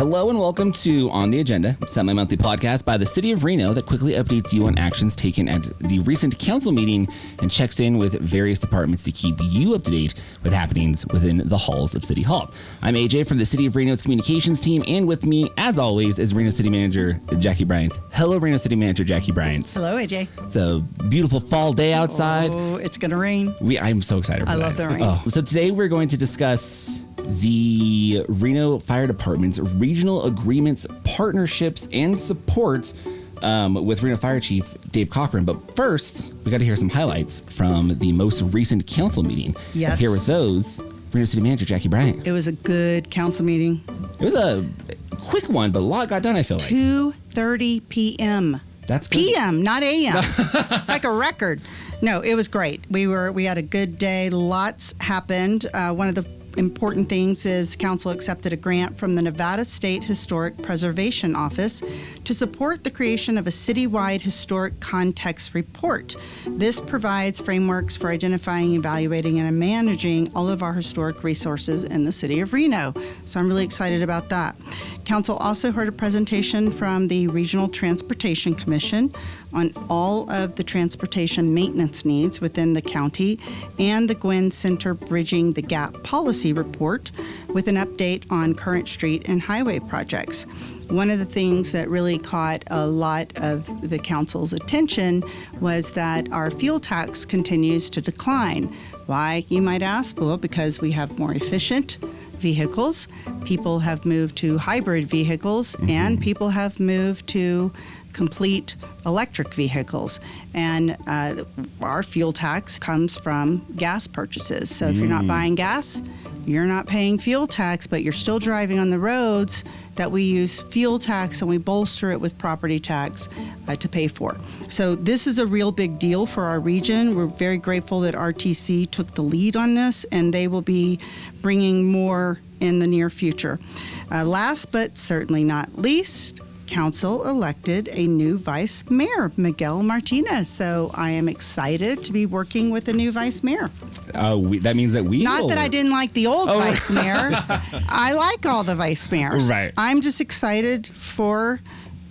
Hello and welcome to On the Agenda, a semi-monthly podcast by the City of Reno that quickly updates you on actions taken at the recent council meeting and checks in with various departments to keep you up to date with happenings within the halls of City Hall. I'm AJ from the City of Reno's communications team, and with me, as always, is Reno City Manager Jackie Bryant. Hello, Reno City Manager Jackie Bryant. Hello, AJ. It's a beautiful fall day outside. Oh, it's going to rain. I'm so excited for that. I love the rain. So today we're going to discuss the Reno Fire Department's regional agreements, partnerships, and support with Reno Fire Chief Dave Cochran. But first, we got to hear some highlights from the most recent council meeting. Yes. Here with those, Reno City Manager Jackie Bryant. It was a good council meeting. It was a quick one, but a lot got done, I feel like. 2:30 p.m. That's good. PM, not AM. It's like a record. No, it was great. We had a good day. Lots happened. One of the important things is council accepted a grant from the Nevada State Historic Preservation Office to support the creation of a citywide historic context report. This provides frameworks for identifying, evaluating, and managing all of our historic resources in the city of Reno. So I'm really excited about that. Council also heard a presentation from the Regional Transportation Commission on all of the transportation maintenance needs within the county and the Gwynn Center Bridging the Gap policy report with an update on current street and highway projects. One of the things that really caught a lot of the council's attention was that our fuel tax continues to decline. Why, you might ask? Well, because we have more efficient vehicles. People have moved to hybrid vehicles, and people have moved to complete electric vehicles. And our fuel tax comes from gas purchases. So if you're not buying gas, you're not paying fuel tax, but you're still driving on the roads that we use fuel tax, and we bolster it with property tax to pay for. So this is a real big deal for our region. We're very grateful that RTC took the lead on this, and they will be bringing more in the near future. Last but certainly not least, Council elected a new Vice Mayor, Miguel Martinez. So I am excited to be working with a new Vice Mayor. That means that we Not that I didn't like the old Vice Mayor. I like all the Vice Mayors. Right. I'm just excited for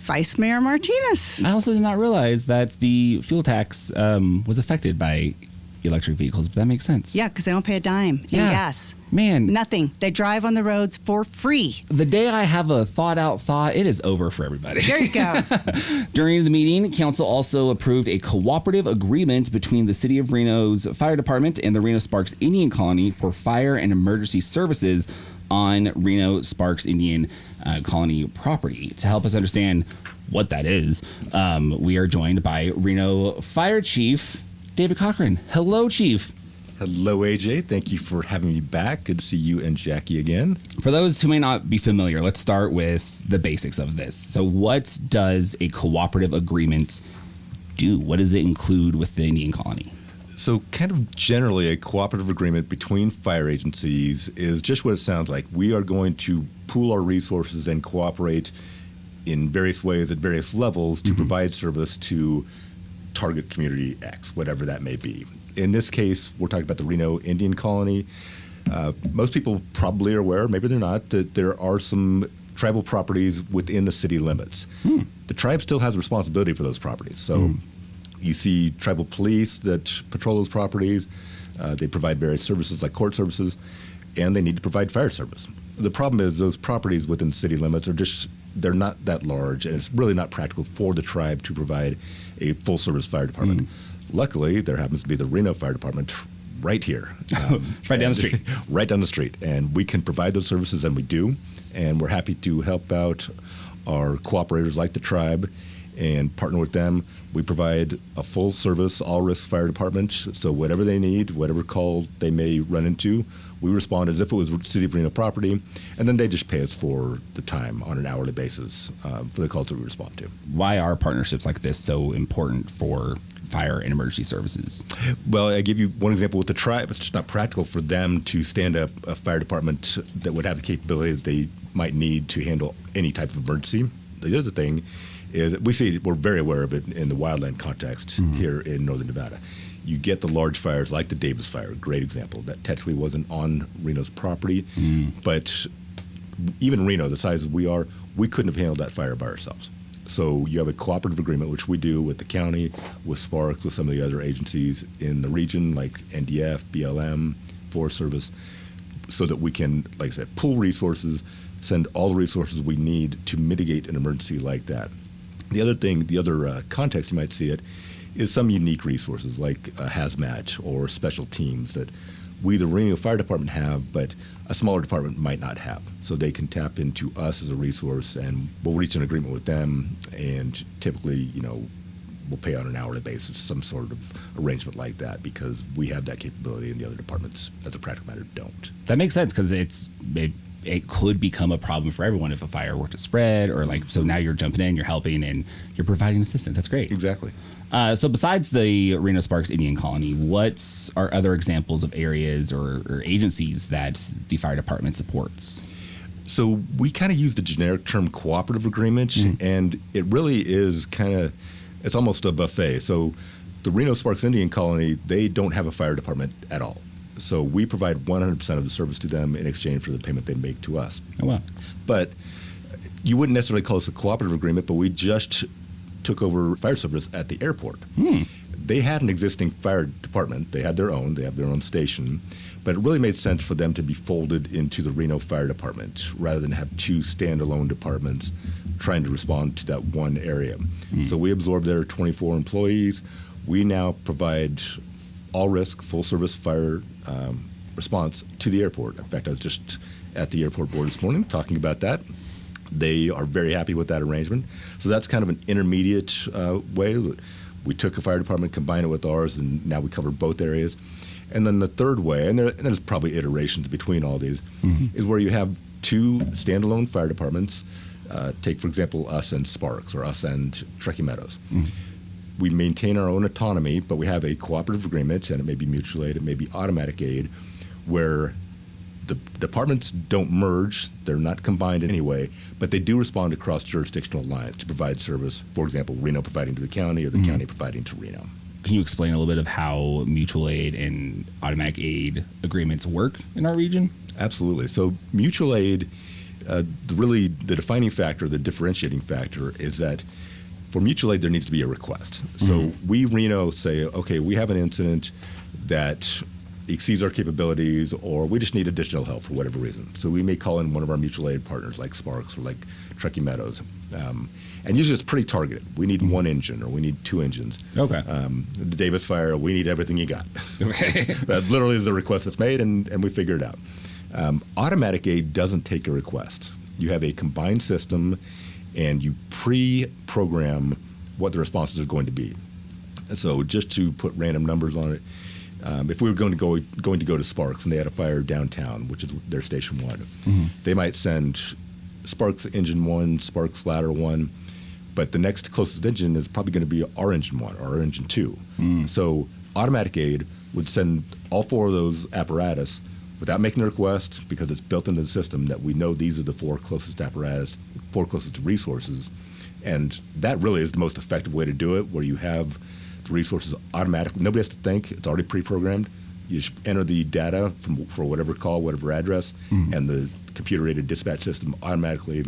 Vice Mayor Martinez. I also did not realize that the fuel tax was affected by electric vehicles, but that makes sense. Yeah, because they don't pay a dime in gas. Man. Nothing. They drive on the roads for free. The day I have a thought-out thought, it is over for everybody. There you go. During the meeting, council also approved a cooperative agreement between the City of Reno's Fire Department and the Reno-Sparks Indian Colony for fire and emergency services on Reno-Sparks Indian Colony property. To help us understand what that is, we are joined by Reno Fire Chief David Cochran. Hello, Chief. Hello, AJ. Thank you for having me back. Good to see you and Jackie again. For those who may not be familiar, let's start with the basics of this. So what does a cooperative agreement do? What does it include with the Indian Colony? So kind of generally, a cooperative agreement between fire agencies is just what it sounds like. We are going to pool our resources and cooperate in various ways at various levels to provide service to target community X, whatever that may be. In this case, we're talking about the Reno Indian Colony. Most people probably are aware, maybe they're not, that there are some tribal properties within the city limits. The tribe still has responsibility for those properties. So you see tribal police that patrol those properties. They provide various services like court services, and they need to provide fire service. The problem is those properties within city limits are they're not that large, and it's really not practical for the tribe to provide a full-service fire department. Luckily, there happens to be the Reno Fire Department right here. Right down the street. Right down the street. And we can provide those services, and we do. And we're happy to help out our cooperators like the tribe and partner with them. We provide a full-service, all-risk fire department. So whatever they need, whatever call they may run into, we respond as if it was City of Reno property, and then they just pay us for the time on an hourly basis for the calls that we respond to. Why are partnerships like this so important for fire and emergency services? Well, I give you one example with the tribe. It's just not practical for them to stand up a fire department that would have the capability that they might need to handle any type of emergency. The other thing is we're very aware of it in the wildland context here in northern Nevada. You get the large fires like the Davis fire, great example. That technically wasn't on Reno's property, but even Reno, the size we are, we couldn't have handled that fire by ourselves. So you have a cooperative agreement, which we do with the county, with Sparks, with some of the other agencies in the region, like NDF, BLM, Forest Service, so that we can, like I said, pool resources, send all the resources we need to mitigate an emergency like that. The other context you might see it, is some unique resources like hazmat or special teams that we, the Reno Fire Department, have, but a smaller department might not have. So they can tap into us as a resource, and we'll reach an agreement with them, and typically, we'll pay on an hourly basis, some sort of arrangement like that, because we have that capability and the other departments, as a practical matter, don't. That makes sense, because it could become a problem for everyone if a fire were to spread, or so now you're jumping in, you're helping, and you're providing assistance. That's great. Exactly. So besides the Reno-Sparks Indian Colony, what are other examples of areas or agencies that the fire department supports? So we kind of use the generic term cooperative agreement, and it really is it's almost a buffet. So the Reno-Sparks Indian Colony, they don't have a fire department at all. So we provide 100% of the service to them in exchange for the payment they make to us. Oh, wow. But you wouldn't necessarily call this a cooperative agreement, but we just took over fire service at the airport. They had an existing fire department. They have their own station, but it really made sense for them to be folded into the Reno Fire Department rather than have two standalone departments trying to respond to that one area. So we absorbed their 24 employees. We now provide all risk, full service fire response to the airport. In fact, I was just at the airport board this morning talking about that. They are very happy with that arrangement. So that's kind of an intermediate way. We took a fire department, combined it with ours, and now we cover both areas. And then the third way, and there's probably iterations between all these, is where you have two standalone fire departments. Take, for example, us and Sparks, or us and Truckee Meadows. We maintain our own autonomy, but we have a cooperative agreement, and it may be mutual aid, it may be automatic aid, where the departments don't merge, they're not combined in any way, but they do respond across jurisdictional lines to provide service. For example, Reno providing to the county, or the county providing to Reno. Can you explain a little bit of how mutual aid and automatic aid agreements work in our region? Absolutely. So mutual aid, the defining factor, the differentiating factor is that for mutual aid, there needs to be a request. So we, Reno, say, okay, we have an incident that exceeds our capabilities, or we just need additional help for whatever reason. So we may call in one of our mutual aid partners, like Sparks or like Truckee Meadows. And usually it's pretty targeted. We need one engine, or we need two engines. Okay. The Davis Fire, we need everything you got. Okay. That literally is the request that's made, and we figure it out. Automatic aid doesn't take a request. You have a combined system, and you pre-program what the responses are going to be. So just to put random numbers on it, if we were going to go to Sparks and they had a fire downtown, which is their station one, they might send Sparks engine one, Sparks ladder one, but the next closest engine is probably going to be our engine one or our engine two. So automatic aid would send all four of those apparatus without making a request, because it's built into the system that we know these are the four closest apparatus, four closest resources. And that really is the most effective way to do it, where you have the resources automatically. Nobody has to think. It's already pre-programmed. You just enter the data for whatever call, whatever address, and the computer-aided dispatch system automatically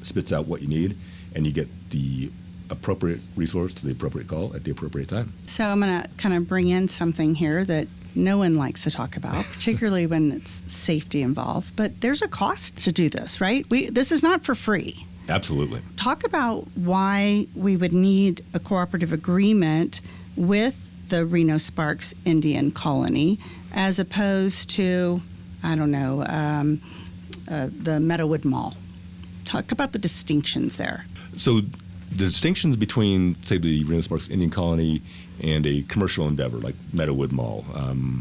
spits out what you need, and you get the appropriate resource to the appropriate call at the appropriate time. So I'm going to kind of bring in something here that no one likes to talk about, particularly when it's safety involved. But there's a cost to do this, right? This is not for free. Absolutely. Talk about why we would need a cooperative agreement with the Reno-Sparks Indian Colony as opposed to, I don't know, the Meadowood Mall. Talk about the distinctions there. So the distinctions between, say, the Reno-Sparks Indian Colony and a commercial endeavor like Meadowood Mall,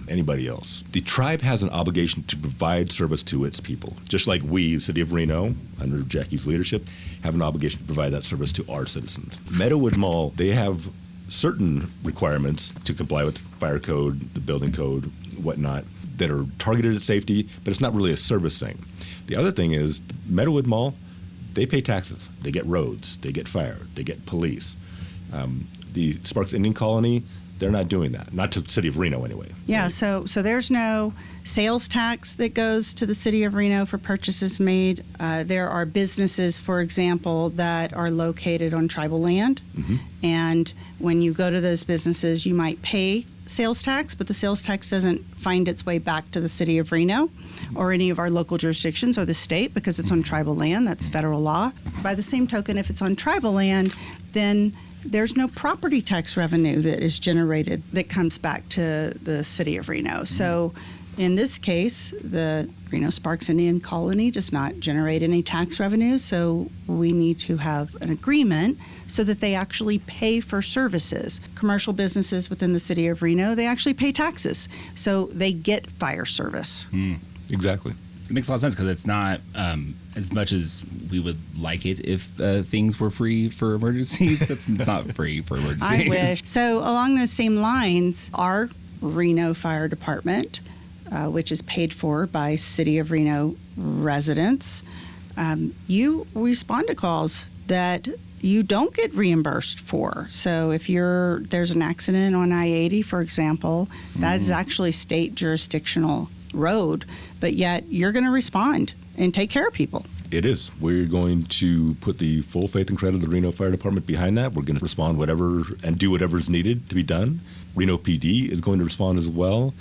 anybody else. The tribe has an obligation to provide service to its people, just like we, the city of Reno, under Jackie's leadership, have an obligation to provide that service to our citizens. Meadowood Mall, they have certain requirements to comply with the fire code, the building code, whatnot, that are targeted at safety, but it's not really a service thing. The other thing is, Meadowood Mall, they pay taxes. They get roads, they get fire, they get police. The Sparks Indian Colony, They're not doing that. Not to the city of Reno, anyway. Yeah, so there's no sales tax that goes to the city of Reno for purchases made. There are businesses, for example, that are located on tribal land. And when you go to those businesses, you might pay sales tax, but the sales tax doesn't find its way back to the city of Reno or any of our local jurisdictions or the state because it's on tribal land. That's federal law. By the same token, if it's on tribal land, then there's no property tax revenue that is generated that comes back to the city of Reno. So in this case, the Reno-Sparks Indian Colony does not generate any tax revenue, so we need to have an agreement so that they actually pay for services. Commercial businesses within the city of Reno, they actually pay taxes, so they get fire service. Exactly. It makes a lot of sense because it's not as much as we would like it if things were free for emergencies. It's not free for emergencies. I wish. So along those same lines, our Reno Fire Department, which is paid for by City of Reno residents, you respond to calls that you don't get reimbursed for. So if there's an accident on I-80, for example, that is actually state jurisdictional road, but yet you're going to respond and take care of people. It is. We're going to put the full faith and credit of the Reno Fire Department behind that. We're going to respond whatever and do whatever is needed to be done. Reno PD is going to respond as well,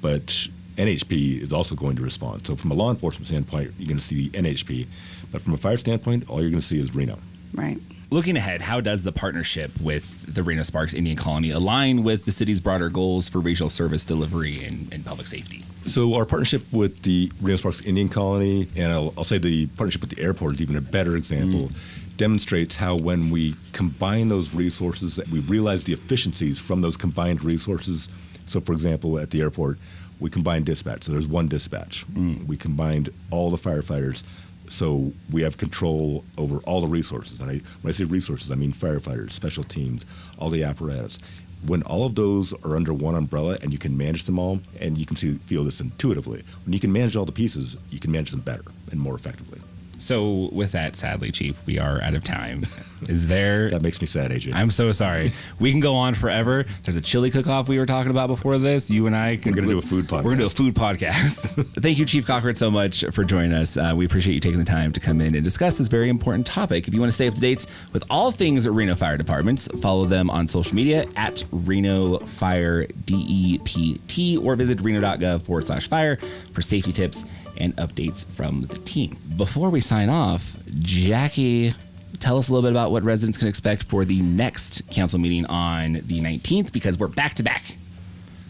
but NHP is also going to respond. So from a law enforcement standpoint, you're going to see NHP, but from a fire standpoint, all you're going to see is Reno. Right. Looking ahead, how does the partnership with the Reno-Sparks Indian Colony align with the city's broader goals for regional service delivery and public safety? So our partnership with the Reno-Sparks Indian Colony, and I'll say the partnership with the airport is even a better example, demonstrates how when we combine those resources, we realize the efficiencies from those combined resources. So for example, at the airport, we combined dispatch. So there's one dispatch. We combined all the firefighters. So we have control over all the resources. And when I say resources, I mean firefighters, special teams, all the apparatus. When all of those are under one umbrella and you can manage them all, and you can feel this intuitively, when you can manage all the pieces, you can manage them better and more effectively. So with that, sadly, Chief, we are out of time. Is there... That makes me sad, AJ. I'm so sorry. We can go on forever. There's a chili cook-off we were talking about before this. You and I... We're going to do a food podcast. We're going to do a food podcast. Thank you, Chief Cochran, so much for joining us. We appreciate you taking the time to come in and discuss this very important topic. If you want to stay up to date with all things Reno Fire Departments, follow them on social media at Reno Fire DEPT or visit reno.gov/fire for safety tips and updates from the team. Before we sign off, Jackie, tell us a little bit about what residents can expect for the next council meeting on the 19th, because we're back to back.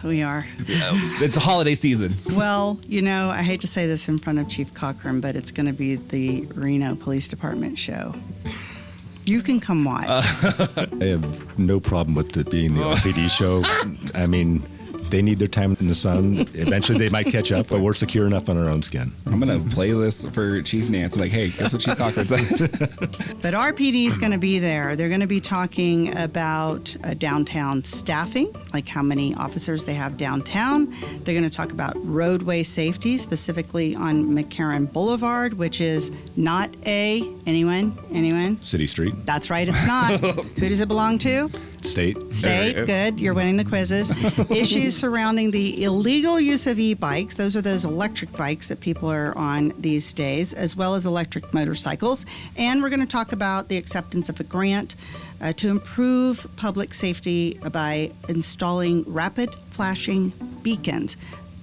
We are. It's a holiday season. Well, I hate to say this in front of Chief Cochran, but it's going to be the Reno Police Department show. You can come watch. I have no problem with it being the RPD show. I mean, they need their time in the sun. Eventually they might catch up, but we're secure enough on our own skin. I'm going to play this for Chief Nance. I'm like, hey, guess what Chief Cochran said? But RPD is going to be there. They're going to be talking about downtown staffing, like how many officers they have downtown. They're going to talk about roadway safety, specifically on McCarran Boulevard, which is not anyone? City Street. That's right, it's not. Who does it belong to? State. Good. You're winning the quizzes. Issues surrounding the illegal use of e-bikes. Those are those electric bikes that people are on these days, as well as electric motorcycles. And we're going to talk about the acceptance of a grant to improve public safety by installing rapid flashing beacons.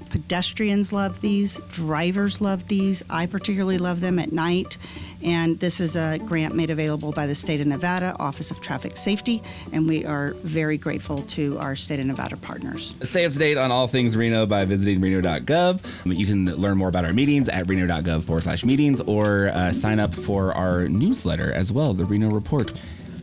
Pedestrians love these. Drivers love these. I particularly love them at night. And this is a grant made available by the State of Nevada Office of Traffic Safety. And we are very grateful to our State of Nevada partners. Stay up to date on all things Reno by visiting reno.gov. You can learn more about our meetings at reno.gov/meetings or sign up for our newsletter as well, the Reno Report.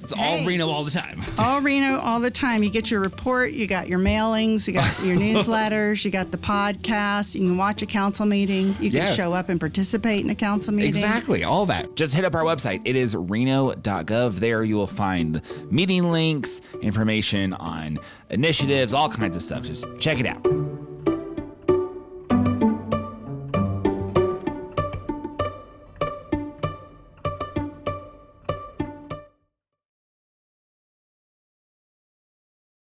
It's all Reno all the time. All Reno all the time. You get your report, you got your mailings, you got your newsletters, you got the podcast, you can watch a council meeting, you can show up and participate in a council meeting. Exactly, all that. Just hit up our website. It is reno.gov. There you will find meeting links, information on initiatives, all kinds of stuff. Just check it out.